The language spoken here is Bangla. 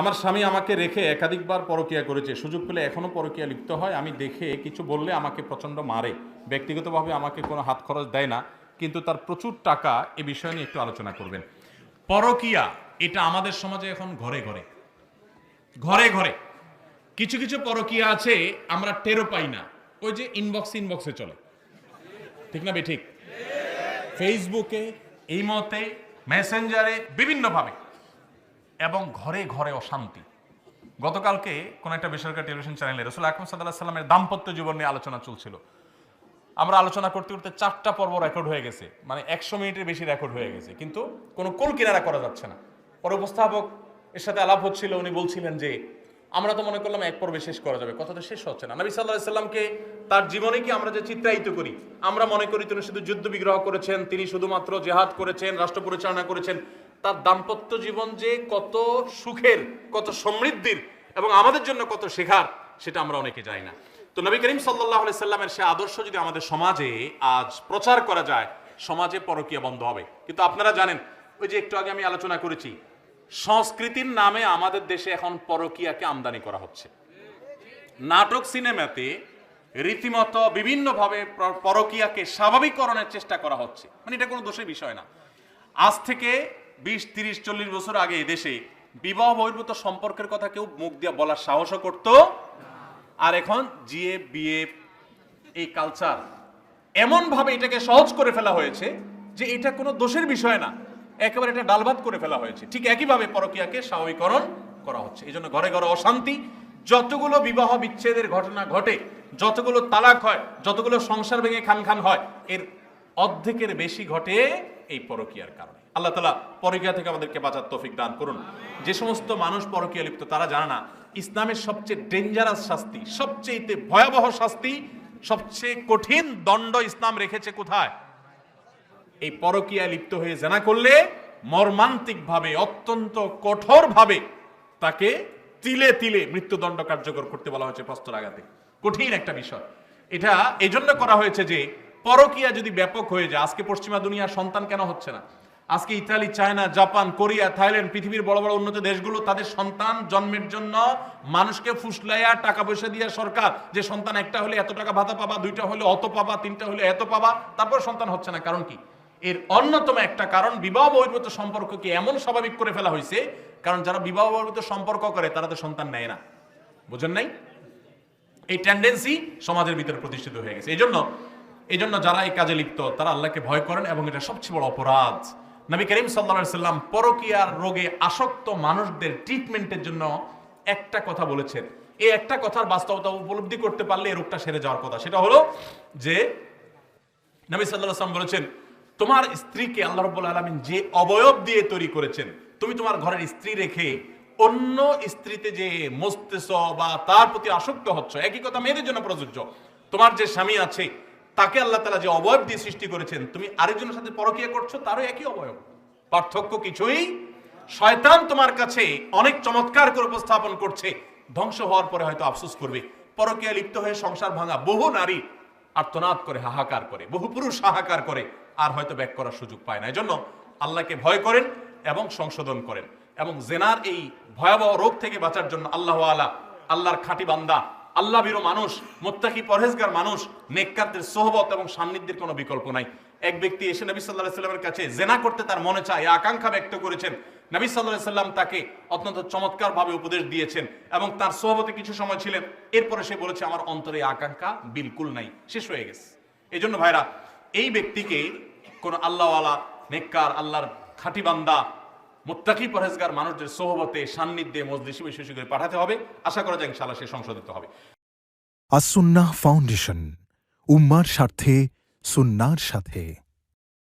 আমার স্বামী আমাকে রেখে একাধিকবার পরকীয়া করেছে, সুযোগ পেলে এখনও পরকীয়া লিপ্ত হয়। আমি দেখে কিছু বললে আমাকে প্রচণ্ড মারে, ব্যক্তিগতভাবে আমাকে কোনো হাত খরচ দেয় না, কিন্তু তার প্রচুর টাকা। এ বিষয় নিয়ে একটু আলোচনা করবেন। পরকীয়া এটা আমাদের সমাজে এখন ঘরে ঘরে ঘরে ঘরে। কিছু কিছু পরকীয়া আছে আমরা টেরও পাই না, ওই যে ইনবক্সে চলে, ঠিক না ঠিক? ফেসবুকে, ইমোতে, মেসেঞ্জারে, বিভিন্নভাবে, এবং ঘরে ঘরে অশান্তি। গতকালকে কোন একটা বেসরকারি টেলিভিশন চ্যানেলে রাসূল আকরাম সাল্লাল্লাহু আলাইহি সাল্লামের দাম্পত্য জীবন নিয়ে আলোচনা চলছিল। আমরা আলোচনা করতে করতে 4টা পর্ব রেকর্ড হয়ে গেছে, মানে 100 মিনিটের বেশি রেকর্ড হয়ে গেছে, কিন্তু কোনো কুল কিনারা করা যাচ্ছে না। পরে উপস্থাপক এর সাথে আলাপ হচ্ছিল, উনি বলছিলেন যে আমরা তো মনে করলাম এক পর্বে শেষ করা যাবে, কথা তো শেষ হচ্ছে না। নবী সাল্লাল্লাহু আলাইহি সাল্লামকে তার জীবনে কি আমরা যে চিত্রায়িত করি, আমরা মনে করি তিনি শুধু যুদ্ধ বিগ্রহ করেছেন, তিনি শুধুমাত্র জিহাদ করেছেন, রাষ্ট্র পরিচালনা করেছেন। তার দাম্পত্য জীবন যে কত সুখের, কত সমৃদ্ধির, এবং আমাদের জন্য কত শেখার, সেটা আমরা অনেকে জানি না। তো নবী করিম সাল্লাল্লাহু আলাইহি সাল্লামের সে আদর্শ যদি আমাদের সমাজে আজ প্রচার করা যায়, সমাজে পরকীয়া বন্ধ হবে। কিন্তু আপনারা জানেন, ওই যে একটু আগে আমি আলোচনা করেছি, সংস্কৃতির নামে আমাদের দেশে এখন পরকীয়াকে আমদানি করা হচ্ছে। নাটক, সিনেমাতে রীতিমতো বিভিন্নভাবে পরকীয়াকে স্বাভাবিককরণের চেষ্টা করা হচ্ছে। মানে এটা কোনো দোষের বিষয় না। আজ থেকে 20, 30, 40 বছর আগে দেশে বিবাহ বহির্ভূত সম্পর্কের কথা কেউ মুখ দিয়ে বলার সাহসও করত। আর এখন জিএ, বিয়ে, এই কালচার এমন ভাবে এটাকে সহজ করে ফেলা হয়েছে যে এটা কোনো দোষের বিষয় না, একেবারে এটা ডালভাত করে ফেলা হয়েছে। ঠিক একইভাবে পরকীয়াকে স্বাভাবিকরণ করা হচ্ছে। এই জন্য ঘরে ঘরে অশান্তি। যতগুলো বিবাহ বিচ্ছেদের ঘটনা ঘটে, যতগুলো তালাক হয়, যতগুলো সংসার ভেঙে খান খান হয়, এর অর্ধেকের বেশি ঘটে এই পরকীয়ার কারণে। আল্লাহ তাআলা পরকীয়া থেকে আমাদেরকে বাঁচার তৌফিক দান করুন। যে সমস্ত মানুষ পরকীয়া লিপ্ত তারা জানে না ইসলামের সবচেয়ে ডেঞ্জারাস শাস্তি, সবচেয়ে ভয়াবহ শাস্তি, সবচেয়ে কঠিন দণ্ড ইসলাম রেখেছে কোথায়? এই পরকীয়া লিপ্ত হয়ে জেনা করলে মর্মান্তিক ভাবে, অত্যন্ত কঠোর ভাবে তাকে তিলে তিলে মৃত্যুদণ্ড কার্যকর করতে বলা হয়েছে প্রস্তরাঘাতে। কঠিন একটা বিষয়। এটা এই জন্য করা হয়েছে যে পরকীয়া যদি ব্যাপক হয়ে যায়, আজকে পশ্চিমা দুনিয়ার সন্তান কেন হচ্ছে না? আজকে Italy, China, Japan, Korea, Thailand, পৃথিবীর বড় বড় উন্নত দেশগুলো তাদের সন্তান জন্মের জন্য মানুষকে ফুসলাইয়া টাকা পয়সা দিয়ে সরকার, যে সন্তান একটা হলে এত টাকা ভাতা পাবা, দুইটা হলে অত পাবা, তিনটা হলে এত পাবা, তারপর সন্তান হচ্ছে না। কারণ কি? এর অন্যতম একটা কারণ বিবাহ বহির্ভূত সম্পর্ককে এমন স্বাভাবিক করে ফেলা হয়েছে, কারণ যারা বিবাহ বহির্ভূত সম্পর্ক করে তারা তো সন্তান নেয় না। বুঝেন নাই? এই টেন্ডেন্সি সমাজের ভিতরে প্রতিষ্ঠিত হয়ে গেছে। এই জন্য যারা এই কাজে লিপ্ত তারা আল্লাহকে ভয় করেন, এবং এটা সবচেয়ে বড় অপরাধ। নবী করিম সাল্লাল্লাহু আলাইহি সাল্লাম পরকীয়ার রোগে আসক্ত মানুষদের ট্রিটমেন্টের জন্য একটা কথা বলেছেন। এই একটা কথার বাস্তবতা উপলব্ধি করতে পারলে এই রোগটা সেরে যাওয়ার কথা। সেটা হলো যে নবী সাল্লাল্লাহু আলাইহি সাল্লাম বলেছেন, তোমার স্ত্রীকে আল্লাহ রাব্বুল আলামিন যে অবয়ব দিয়ে তৈরি করেছেন, তুমি তোমার ঘরের স্ত্রী রেখে অন্য স্ত্রীতে যে মস্তেছ বা তার প্রতি আসক্ত হচ্ছ, একই কথা মেয়েদের জন্য প্রযোজ্য। তোমার যে স্বামী আছে তাকে আল্লাহ তাআলা যে অবয়ব দিয়ে সৃষ্টি করেছেন, তুমি আরেকজনের সাথে পরকীয়া করছো, তারও একই অবয়ব। পার্থক্য কিছুই। শয়তান তোমার কাছে অনেক চমৎকার করে উপস্থাপন করছে, ধ্বংস হওয়ার পরে হয়তো আফসোস করবে। পরকীয়া লিপ্ত হয়ে সংসার ভাঙা বহু নারী আর্তনাদ করে, হাহাকার করে, বহু পুরুষ হাহাকার করে, আর হয়তো ব্যাক করার সুযোগ পায় না। এজন্য আল্লাহকে ভয় করেন এবং সংশোধন করেন, এবং জেনার এই ভয়াবহ রোগ থেকে বাঁচার জন্য আল্লাহর খাঁটি বান্দা, আল্লাহ ভীরু মানুষ, মুত্তাকি পরহেজগার মানুষ, নেককারদের সোহবত এবং সান্নিধ্যের কোনো বিকল্প নাই। এক ব্যক্তি এসে নবী সাল্লাল্লাহু আলাইহি সাল্লামের কাছে জেনা করতে তার মনে চায়, আকাঙ্ক্ষা ব্যক্ত করেছেন। নবী সাল্লাল্লাহু আলাইহি সাল্লাম তাকে অত্যন্ত চমৎকার ভাবে উপদেশ দিয়েছেন এবং তার সোহবতে কিছু সময় ছিলেন। এরপরে সে বলেছে, আমার অন্তরে আকাঙ্ক্ষা বিলকুল নাই, শেষ হয়ে গেছে। এই জন্য ভাইরা, এই ব্যক্তিকে কোন আল্লাহওয়ালা, নেককার, আল্লাহর খাঁটি বান্দা, মুত্তাকি পরহেজগার মানুষদের সোহবতে, সান্নিধ্যে, মজলিসে বিশেষ করে পাঠাতে হবে। আশা করা যায় ইনশাআল্লাহ সে সংশোধিত হবে। আস-সুন্নাহ ফাউন্ডেশন, উম্মার স্বার্থে সুন্নাহর সাথে।